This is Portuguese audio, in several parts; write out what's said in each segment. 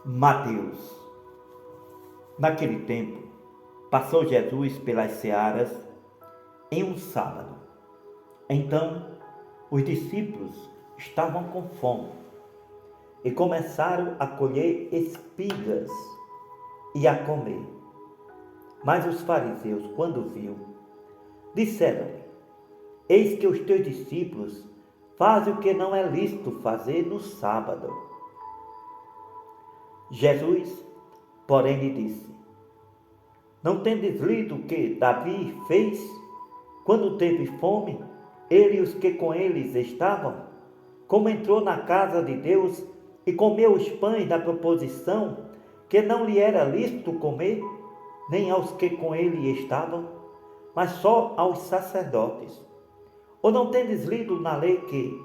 Mateus. Naquele tempo, passou Jesus pelas searas em um sábado. Então, os discípulos estavam com fome e começaram a colher espigas e a comer. Mas os fariseus, quando viu, disseram-lhe: Eis que os teus discípulos fazem o que não é lícito fazer no sábado. Jesus, porém, lhe disse: Não tendes lido o que Davi fez quando teve fome, ele e os que com eles estavam? Como entrou na casa de Deus e comeu os pães da proposição, que não lhe era lícito comer, nem aos que com ele estavam, mas só aos sacerdotes. Ou não tendes lido na lei que,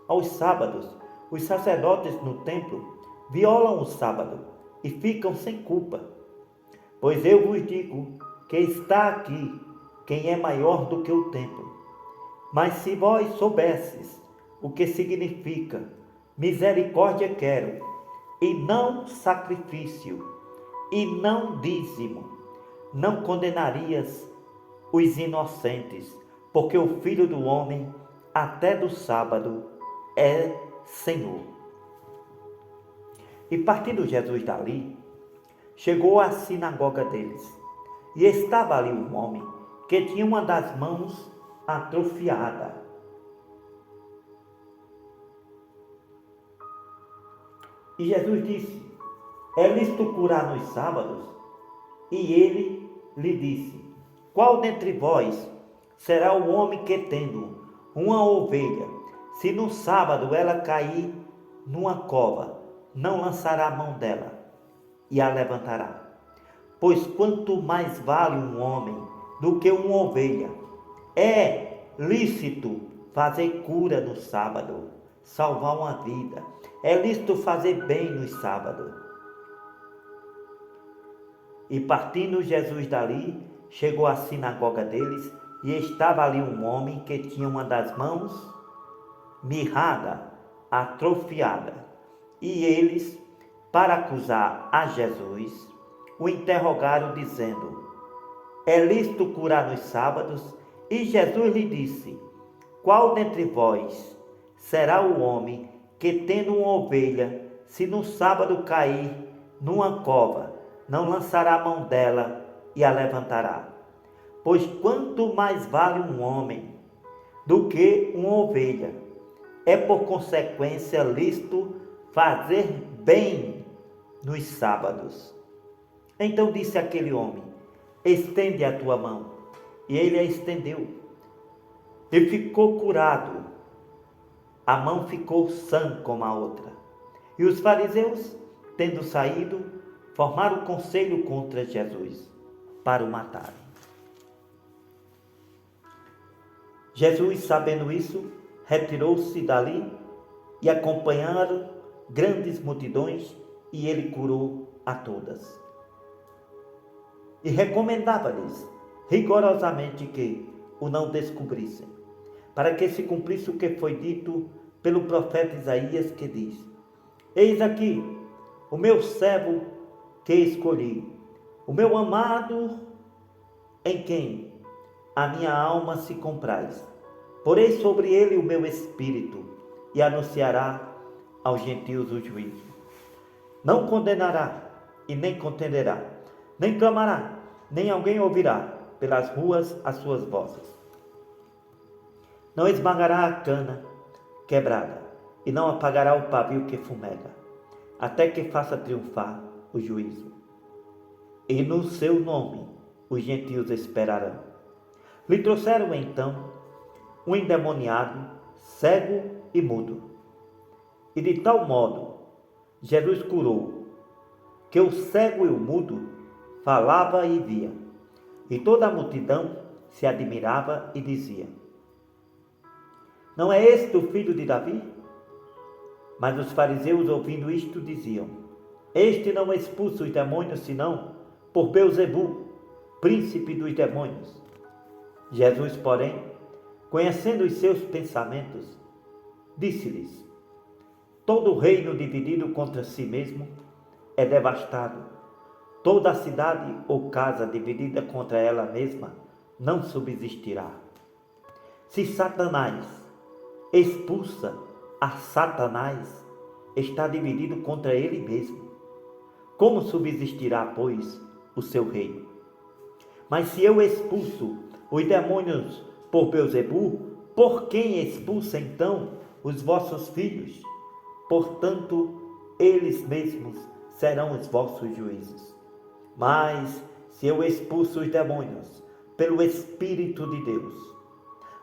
aos sábados, os sacerdotes no templo violam o sábado e ficam sem culpa? Pois eu vos digo que está aqui quem é maior do que o templo. Mas se vós soubesses o que significa misericórdia quero, e não sacrifício, e não dízimo, não condenarias os inocentes, porque o Filho do Homem até do sábado é Senhor. E partindo Jesus dali, chegou à sinagoga deles, e estava ali um homem que tinha uma das mãos atrofiada. E Jesus disse: É lícito curar nos sábados? E ele lhe disse: Qual dentre vós será o homem que, tendo uma ovelha, se no sábado ela cair numa cova, não lançará a mão dela e a levantará? Pois quanto mais vale um homem do que uma ovelha. É lícito fazer cura no sábado, salvar uma vida. É lícito fazer bem no sábado. E partindo Jesus dali, chegou à sinagoga deles, e estava ali um homem que tinha uma das mãos mirrada, atrofiada. E eles, para acusar a Jesus, o interrogaram dizendo: É lícito curar nos sábados? E Jesus lhe disse: Qual dentre vós será o homem que, tendo uma ovelha, se no sábado cair numa cova, não lançará a mão dela e a levantará? Pois quanto mais vale um homem do que uma ovelha. É por consequência lícito fazer bem nos sábados. Então disse aquele homem: Estende a tua mão. E ele a estendeu, e ficou curado. A mão ficou sã como a outra. E os fariseus, tendo saído, formaram conselho contra Jesus, para o matarem. Jesus, sabendo isso, retirou-se dali, e acompanharam grandes multidões, e ele curou a todas. E recomendava-lhes rigorosamente que o não descobrissem, para que se cumprisse o que foi dito pelo profeta Isaías, que diz: Eis aqui o meu servo que escolhi, o meu amado, em quem a minha alma se compraz. Porei sobre ele o meu espírito, e anunciará aos gentios o juízo. Não condenará e nem contenderá, nem clamará, nem alguém ouvirá pelas ruas as suas vozes. Não esmagará a cana quebrada, e não apagará o pavio que fumega, até que faça triunfar o juízo. E no seu nome os gentios esperarão. Lhe trouxeram então um endemoniado, cego e mudo. E de tal modo Jesus curou, que o cego e o mudo falava e via. E toda a multidão se admirava e dizia: Não é este o filho de Davi? Mas os fariseus, ouvindo isto, diziam: Este não expulsa os demônios, senão por Beelzebu, príncipe dos demônios. Jesus, porém, conhecendo os seus pensamentos, disse-lhes: Todo reino dividido contra si mesmo é devastado, toda a cidade ou casa dividida contra ela mesma não subsistirá. Se Satanás expulsa a Satanás, está dividido contra ele mesmo. Como subsistirá, pois, o seu reino? Mas se eu expulso os demônios por Beelzebu, por quem expulsa então os vossos filhos? Portanto, eles mesmos serão os vossos juízes. Mas se eu expulso os demônios pelo Espírito de Deus,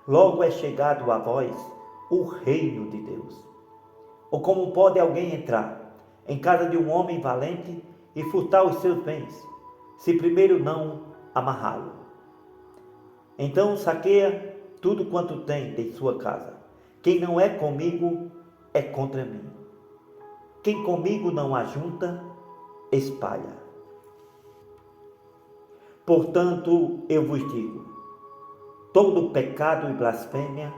logo é chegado a vós o reino de Deus. Ou como pode alguém entrar em casa de um homem valente e furtar os seus bens, se primeiro não amarrá-lo? Então saqueia tudo quanto tem de sua casa. Quem não é comigo é contra mim. Quem comigo não ajunta, espalha. Portanto, eu vos digo, todo pecado e blasfêmia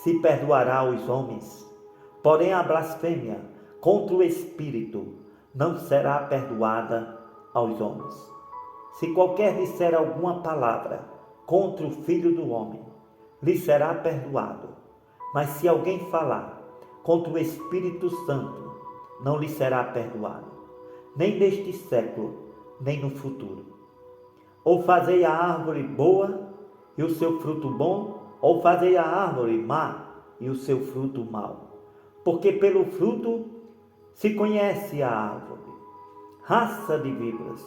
se perdoará aos homens, porém a blasfêmia contra o Espírito não será perdoada aos homens. Se qualquer disser alguma palavra contra o Filho do Homem, lhe será perdoado. Mas se alguém falar contra o Espírito Santo, não lhe será perdoado, nem neste século, nem no futuro. Ou fazei a árvore boa e o seu fruto bom, ou fazei a árvore má e o seu fruto mau. Porque pelo fruto se conhece a árvore. Raça de víboras,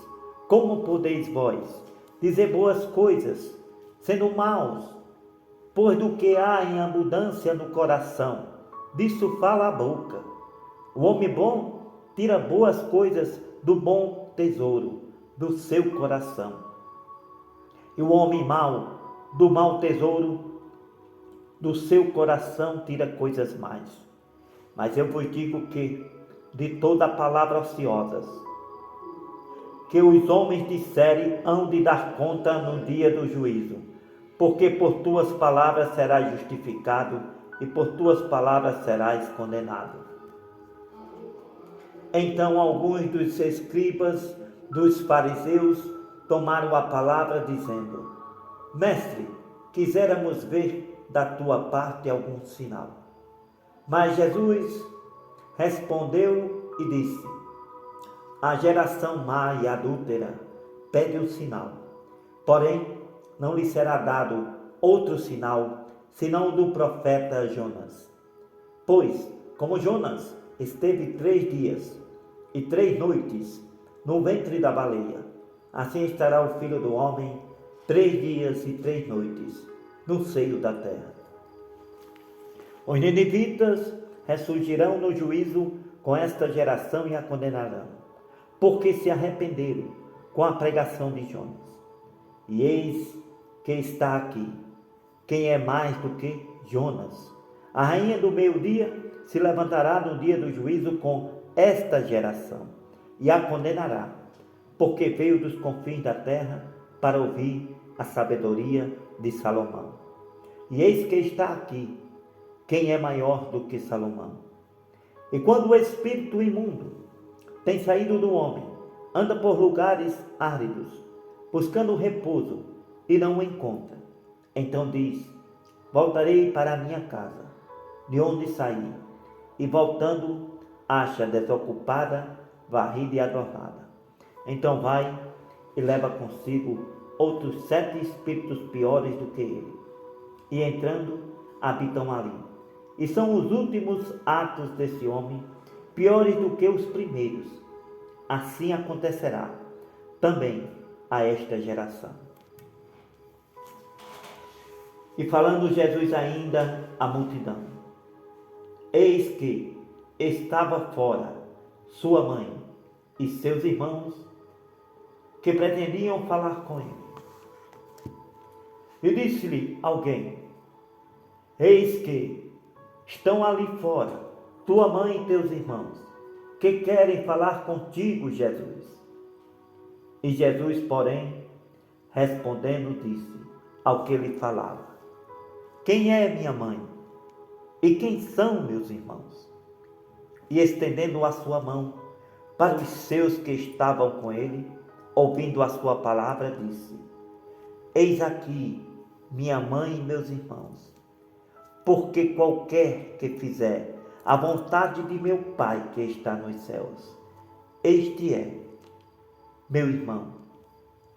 como podeis vós dizer boas coisas, sendo maus? Pois do que há em abundância no coração, disso fala a boca. O homem bom tira boas coisas do bom tesouro do seu coração. E o homem mau, do mau tesouro do seu coração, tira coisas mais. Mas eu vos digo que, de toda palavra ociosa que os homens disserem, hão de dar conta no dia do juízo. Porque por tuas palavras serás justificado, e por tuas palavras serás condenado. Então alguns dos escribas dos fariseus tomaram a palavra, dizendo: Mestre, quiséramos ver da tua parte algum sinal. Mas Jesus respondeu e disse: A geração má e adúltera pede um sinal, porém não lhe será dado outro sinal, senão o do profeta Jonas. Pois, como Jonas esteve 3 dias e 3 noites no ventre da baleia, assim estará o Filho do Homem 3 dias e 3 noites no seio da terra. Os ninivitas ressurgirão no juízo com esta geração e a condenarão, porque se arrependeram com a pregação de Jonas. E eis que está aqui quem é mais do que Jonas. A rainha do meio-dia se levantará no dia do juízo com esta geração e a condenará, porque veio dos confins da terra para ouvir a sabedoria de Salomão. E eis que está aqui quem é maior do que Salomão. E quando o espírito imundo tem saído do homem, anda por lugares áridos, buscando repouso, e não o encontra. Então diz: voltarei para a minha casa, de onde saí, e voltando, acha desocupada, varrida e adornada. Então vai e leva consigo outros 7 espíritos piores do que ele, e entrando, habitam ali. E são os últimos atos desse homem piores do que os primeiros. Assim acontecerá também a esta geração. E falando Jesus ainda à multidão, eis que estava fora sua mãe e seus irmãos, que pretendiam falar com ele. E disse-lhe alguém: eis que estão ali fora tua mãe e teus irmãos, que querem falar contigo, Jesus. E Jesus, porém, respondendo, disse ao que lhe falava: quem é minha mãe? E quem são meus irmãos? E estendendo a sua mão, para os seus que estavam com ele, ouvindo a sua palavra, disse: Eis aqui minha mãe e meus irmãos, porque qualquer que fizer a vontade de meu Pai que está nos céus, este é meu irmão,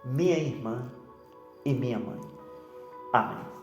minha irmã e minha mãe. Amém.